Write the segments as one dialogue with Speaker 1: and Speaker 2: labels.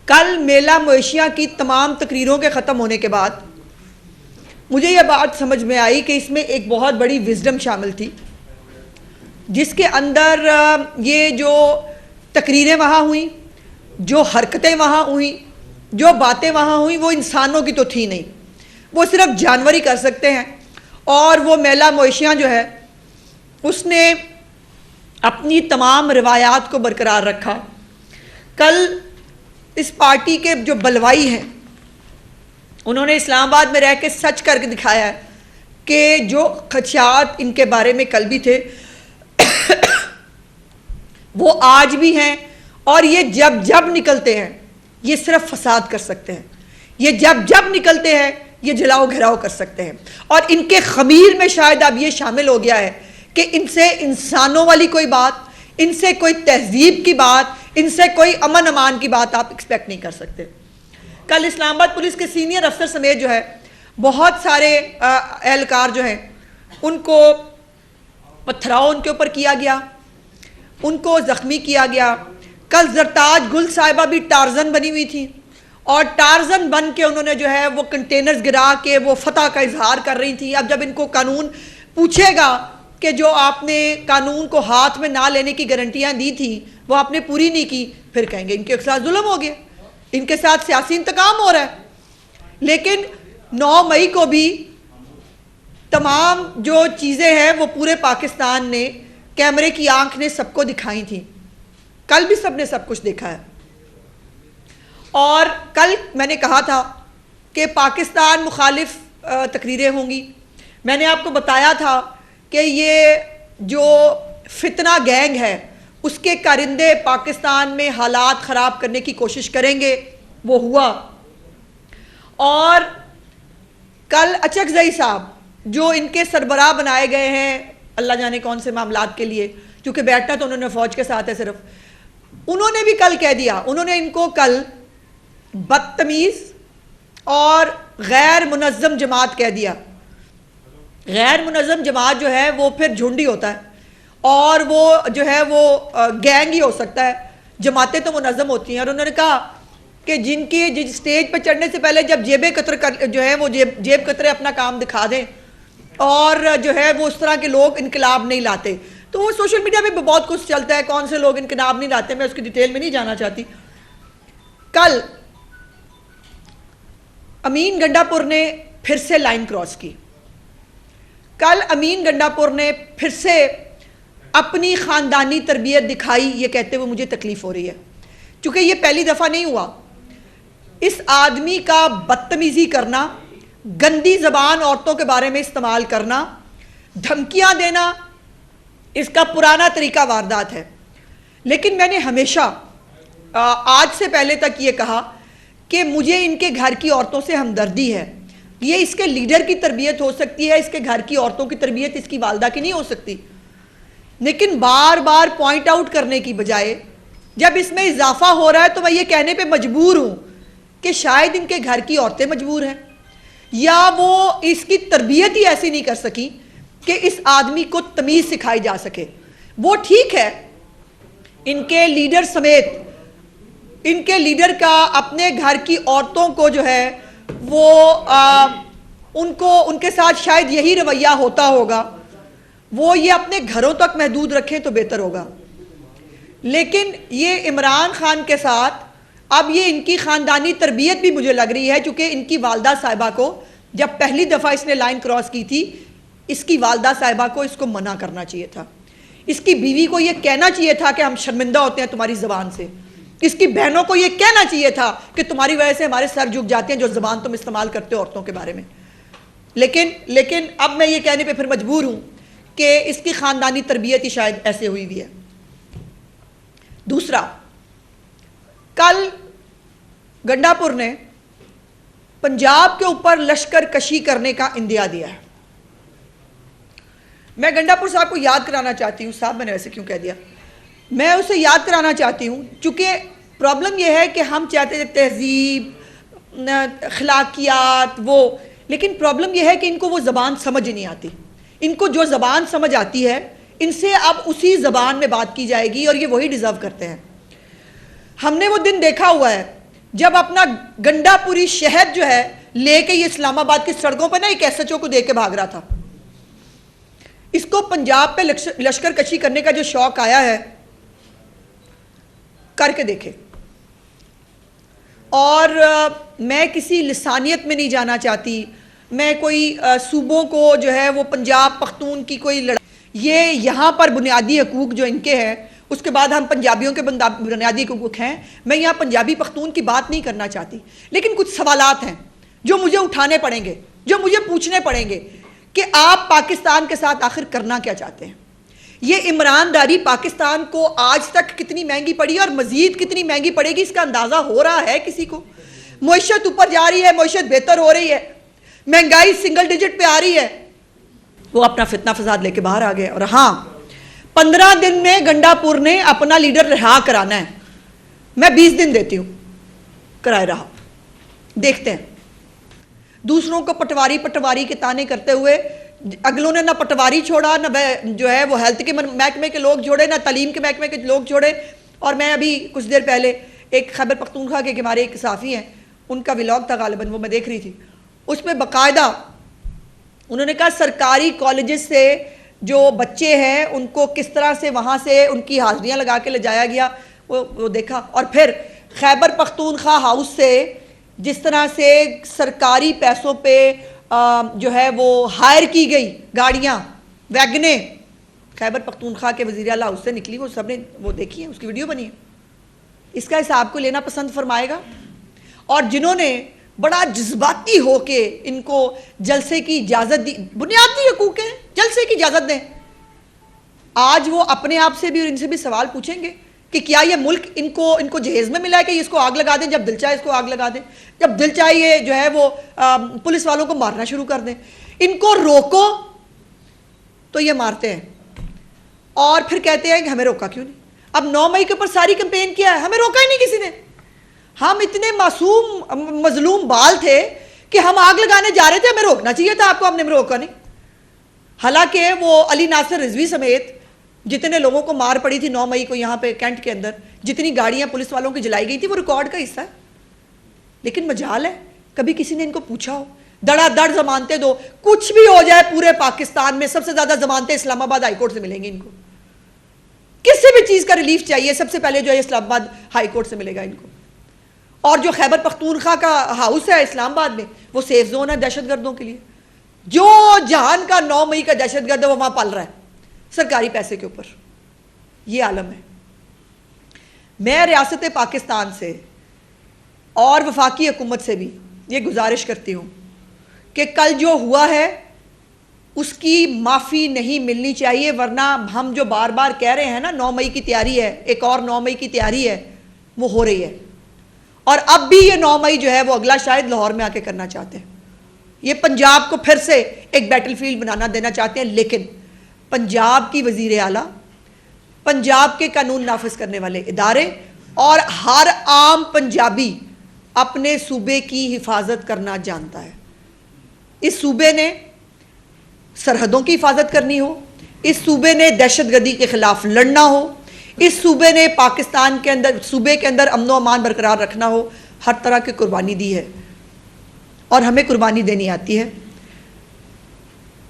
Speaker 1: कल मेला मवेशियाँ की तमाम तकरीरों के ख़त्म होने के बाद मुझे यह बात समझ में आई कि इसमें एक बहुत बड़ी विजडम शामिल थी, जिसके अंदर ये जो तकरीरें वहाँ हुई, जो हरकतें वहाँ हुई, जो बातें वहाँ हुई, वो इंसानों की तो थी नहीं, वो सिर्फ जानवर ही कर सकते हैं। और वो मेला मवेशियाँ जो है उसने अपनी तमाम रिवायात को बरकरार रखा। कल इस पार्टी के जो बलवाई हैं उन्होंने इस्लामाबाद में रह के सच करके दिखाया है कि जो खदशात इनके बारे में कल भी थे वो आज भी हैं, और ये जब जब निकलते हैं ये सिर्फ फसाद कर सकते हैं, ये जब जब निकलते हैं ये जलाओ घिराव कर सकते हैं। और इनके खमीर में शायद अब ये शामिल हो गया है कि इनसे इंसानों वाली कोई बात, इनसे कोई तहजीब की बात, इनसे कोई अमन अमान की बात आप एक्सपेक्ट नहीं कर सकते। कल इस्लामाबाद पुलिस के सीनियर अफसर समेत जो है बहुत सारे एहलकार जो हैं उनको पथराव उनके ऊपर किया गया, उनको ज़ख्मी किया गया। कल जरताज गुल साहिबा भी टार्जन बनी हुई थी और टार्जन बन के उन्होंने जो है वो कंटेनर्स गिरा के वो फतह का इजहार कर रही थी। अब जब इनको कानून पूछेगा कि जो आपने कानून को हाथ में ना लेने की गारंटियां दी थी वो आपने पूरी नहीं की, फिर कहेंगे इनके साथ जुल्म हो गया, इनके साथ सियासी इंतकाम हो रहा है। लेकिन 9 मई को भी तमाम जो चीज़ें हैं वो पूरे पाकिस्तान ने कैमरे की आंख ने सबको दिखाई थी। कल भी सबने सब कुछ देखा है। और कल मैंने कहा था कि पाकिस्तान मुखालिफ तकरीरें होंगी। मैंने आपको बताया था कि ये जो फितना गैंग है उसके कारिंदे पाकिस्तान में हालात ख़राब करने की कोशिश करेंगे, वो हुआ। और कल अचकज़ई साहब जो इनके सरबराह बनाए गए हैं अल्लाह जाने कौन से मामलात के लिए, क्योंकि बैठना तो उन्होंने फ़ौज के साथ है सिर्फ, उन्होंने भी कल कह दिया, उन्होंने इनको कल बदतमीज़ और गैर मुनज़्ज़म जमात कह दिया। गैर मुनज़्ज़म जमात जो है वो फिर झुंडी होता है और वो जो है वो गैंग ही हो सकता है, जमातें तो मुनज़्ज़म होती हैं। और उन्होंने कहा कि जिनकी जिस स्टेज पर चढ़ने से पहले जब जेब कतर जो है वो जेब कतरे अपना काम दिखा दें और जो है वो उस तरह के लोग इनकलाब नहीं लाते। तो वो सोशल मीडिया पे बहुत कुछ चलता है, कौन से लोग इनकलाब नहीं लाते, मैं उसकी डिटेल में नहीं जाना चाहती। कल अमीन गंडापुर ने फिर से लाइन क्रॉस की। कल अमीन गंडापुर ने फिर से अपनी ख़ानदानी तरबियत दिखाई, ये कहते हुए मुझे तकलीफ़ हो रही है, क्योंकि ये पहली दफ़ा नहीं हुआ। इस आदमी का बदतमीज़ी करना, गंदी ज़बान औरतों के बारे में इस्तेमाल करना, धमकियाँ देना, इसका पुराना तरीका वारदात है। लेकिन मैंने हमेशा आज से पहले तक ये कहा कि मुझे इनके घर की औरतों से हमदर्दी है। ये इसके लीडर की तरबियत हो सकती है, इसके घर की औरतों की तरबियत इसकी वालदा की नहीं हो सकती। लेकिन बार बार पॉइंट आउट करने की बजाय जब इसमें इजाफा हो रहा है तो मैं ये कहने पे मजबूर हूँ कि शायद इनके घर की औरतें मजबूर हैं या वो इसकी तरबियत ही ऐसी नहीं कर सकी कि इस आदमी को तमीज़ सिखाई जा सके। वो ठीक है, इनके लीडर समेत इनके लीडर का अपने घर की औरतों को जो है वो उनको उनके साथ शायद यही रवैया होता होगा, वो ये अपने घरों तक महदूद रखें तो बेहतर होगा। लेकिन ये इमरान खान के साथ अब ये इनकी ख़ानदानी तरबियत भी मुझे लग रही है, क्योंकि इनकी वालदा साहिबा को जब पहली दफ़ा इसने लाइन क्रॉस की थी, इसकी वालदा साहिबा को इसको मना करना चाहिए था। इसकी बीवी को ये कहना चाहिए था कि हम शर्मिंदा होते हैं तुम्हारी ज़बान से। इसकी बहनों को ये कहना चाहिए था कि तुम्हारी वजह से हमारे सर झुक जाते हैं जो ज़बान तुम इस्तेमाल करते हो औरतों के बारे में। लेकिन अब मैं ये कहने पे फिर मजबूर हूँ कि इसकी ख़ानदानी तरबियत ही शायद ऐसे हुई हुई है। दूसरा, कल गंडापुर ने पंजाब के ऊपर लश्कर कशी करने का इंदिया दिया है। मैं गंडापुर साहब को याद कराना चाहती हूँ, साहब मैंने वैसे क्यों कह दिया, मैं उसे याद कराना चाहती हूँ चूँकि प्रॉब्लम यह है कि हम चाहते थे तहजीब, अखलाकियात वो, लेकिन प्रॉब्लम यह है कि इनको वो ज़बान समझ ही नहीं आती। इनको जो ज़बान समझ आती है इनसे अब उसी ज़बान में बात की जाएगी और ये वही डिज़र्व करते हैं। हमने वो दिन देखा हुआ है जब अपना गंडापुरी शहद जो है लेके ये इस्लामाबाद की सड़कों पर ना एक एसएचओ को देख के भाग रहा था। इसको पंजाब पे लश्कर कशी करने का जो शौक आया है, करके देखे। और मैं किसी लिसानियत में नहीं जाना चाहती, मैं कोई सूबों को जो है वो पंजाब पख्तून की कोई लड़ाई, ये यहाँ पर बुनियादी हकूक जो इनके हैं, उसके बाद हम पंजाबियों के बुनियादी हकूक हैं। मैं यहाँ पंजाबी पख्तून की बात नहीं करना चाहती, लेकिन कुछ सवालात हैं जो मुझे उठाने पड़ेंगे, जो मुझे पूछने पड़ेंगे कि आप पाकिस्तान के साथ आखिर करना क्या चाहते हैं। ये इमरानदारी पाकिस्तान को आज तक कितनी महंगी पड़ी और मजीद कितनी महंगी पड़ेगी, इसका अंदाजा हो रहा है किसी को? मुईशत ऊपर जा रही है, मुईशत बेहतर हो रही है, महंगाई सिंगल डिजिट पे आ रही है। वो अपना फितना फसाद लेके बाहर आ गए। और हाँ, 15 दिन में गंडापुर ने अपना लीडर रिहा कराना है। मैं 20 दिन देती हूं, कराए रहा, देखते हैं। दूसरों को पटवारी पटवारी के ताने करते हुए अगलों ने ना पटवारी छोड़ा, ना जो है वो हेल्थ के महकमे के लोग छोड़े, ना तालीम के महकमे के लोग छोड़े। और मैं अभी कुछ देर पहले एक खैबर पख्तूनख्वा के हमारे एक सहाफ़ी हैं, उनका व्लॉग था गालिबन, वो मैं देख रही थी। उसमें बाकायदा उन्होंने कहा सरकारी कॉलेजेस से जो बच्चे हैं उनको किस तरह से वहाँ से उनकी हाजिरियाँ लगा के ले जाया गया, वो देखा। और फिर खैबर पख्तूनख्वा हाउस से जिस तरह से सरकारी पैसों पे जो है वो हायर की गई गाड़ियाँ, वैगने, खैबर पख्तूनख्वा के वज़ीर आला हाउस से निकली, वो सबने वो देखी है, उसकी वीडियो बनी है। इसका हिसाब को लेना पसंद फरमाएगा। और जिन्होंने बड़ा जज्बाती होके इनको जलसे की इजाज़त दी, बुनियादी हकूक़ हैं, जलसे की इजाज़त दें। आज वो अपने आप से भी और इनसे भी सवाल पूछेंगे कि क्या ये मुल्क इनको जहेज़ में मिला है कि इसको आग लगा दें, जब दिल चाहे इसको आग लगा दें, जब दिल चाहे ये जो है वो पुलिस वालों को मारना शुरू कर दें। इनको रोको तो ये मारते हैं और फिर कहते हैं कि हमें रोका क्यों नहीं। अब 9 मई के ऊपर सारी कैंपेन किया है, हमें रोका ही नहीं किसी ने। हम इतने मासूम मजलूम बाल थे कि हम आग लगाने जा रहे थे, हमें रोकना चाहिए था आपको, हमने रोका नहीं। हालांकि वो अली नासिर रिजवी समेत जितने लोगों को मार पड़ी थी 9 मई को यहाँ पे कैंट के अंदर, जितनी गाड़ियाँ पुलिस वालों की जलाई गई थी, वो रिकॉर्ड का हिस्सा है। लेकिन मजाल है कभी किसी ने इनको पूछा हो? धड़ाधड़ जमानतें दो, कुछ भी हो जाए पूरे पाकिस्तान में सबसे ज्यादा जमानतें इस्लामाबाद हाईकोर्ट से मिलेंगी इनको। किसी भी चीज का रिलीफ चाहिए सबसे पहले जो है इस्लामाबाद हाईकोर्ट से मिलेगा इनको। और जो खैबर पख्तूनख्वा का हाउस है इस्लामाबाद में, वो सेफ जोन है दहशतगर्दों के लिए। जो जहान का 9 मई का दहशतगर्द है वो वहां पल रहा है सरकारी पैसे के ऊपर। ये आलम है। मैं रियासत पाकिस्तान से और वफाकी हुकूमत से भी ये गुजारिश करती हूँ कि कल जो हुआ है उसकी माफ़ी नहीं मिलनी चाहिए, वरना हम जो बार बार कह रहे हैं ना 9 मई की तैयारी है, एक और 9 मई की तैयारी है, वो हो रही है। और अब भी ये 9 मई जो है वो अगला शायद लाहौर में आके करना चाहते हैं। ये पंजाब को फिर से एक बैटलफील्ड बनाना देना चाहते हैं। लेकिन पंजाब की वज़ीर आला, पंजाब के कानून नाफिज करने वाले इदारे और हर आम पंजाबी अपने सूबे की हिफाजत करना जानता है। इस सूबे ने सरहदों की हिफाजत करनी हो, इस सूबे ने दहशतगर्दी के खिलाफ लड़ना हो, इस सूबे ने पाकिस्तान के अंदर, सूबे के अंदर अमन व अमान बरकरार रखना हो, हर तरह की कुर्बानी दी है और हमें कुर्बानी देनी आती है।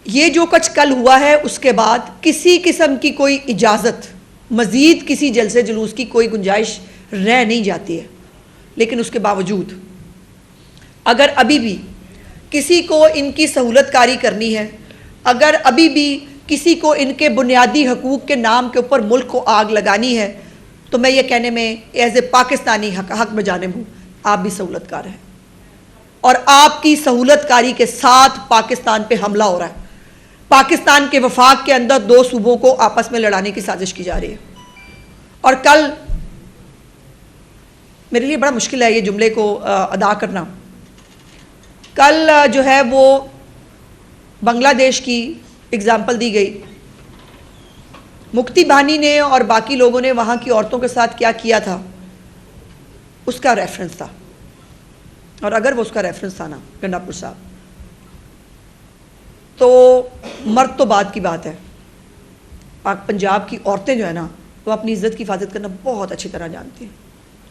Speaker 1: ये जो कुछ कल हुआ है उसके बाद किसी किस्म की कोई इजाज़त, मज़ीद किसी जलसे जुलूस की कोई गुंजाइश रह नहीं जाती है। लेकिन उसके बावजूद अगर अभी भी किसी को इनकी सहूलतकारी करनी है, अगर अभी भी किसी को इनके बुनियादी हकूक़ के नाम के ऊपर मुल्क को आग लगानी है, तो मैं ये कहने में एज ए पाकिस्तानी हक में जानिब हूँ, आप भी सहूलतकार हैं और आपकी सहूलतकारी के साथ पाकिस्तान पे हमला हो रहा है। पाकिस्तान के वफाक के अंदर 2 सूबों को आपस में लड़ाने की साजिश की जा रही है। और कल मेरे लिए बड़ा मुश्किल है ये जुमले को अदा करना। कल जो है वो बांग्लादेश की एग्जाम्पल दी गई, मुक्ति बहानी ने और बाकी लोगों ने वहाँ की औरतों के साथ क्या किया था उसका रेफरेंस था। और अगर वो उसका रेफरेंस था ना गंडापुर साहब, तो मर्द तो बात की बात है, पंजाब की औरतें जो है ना वो अपनी इज्जत की हिफाजत करना बहुत अच्छी तरह जानती हैं।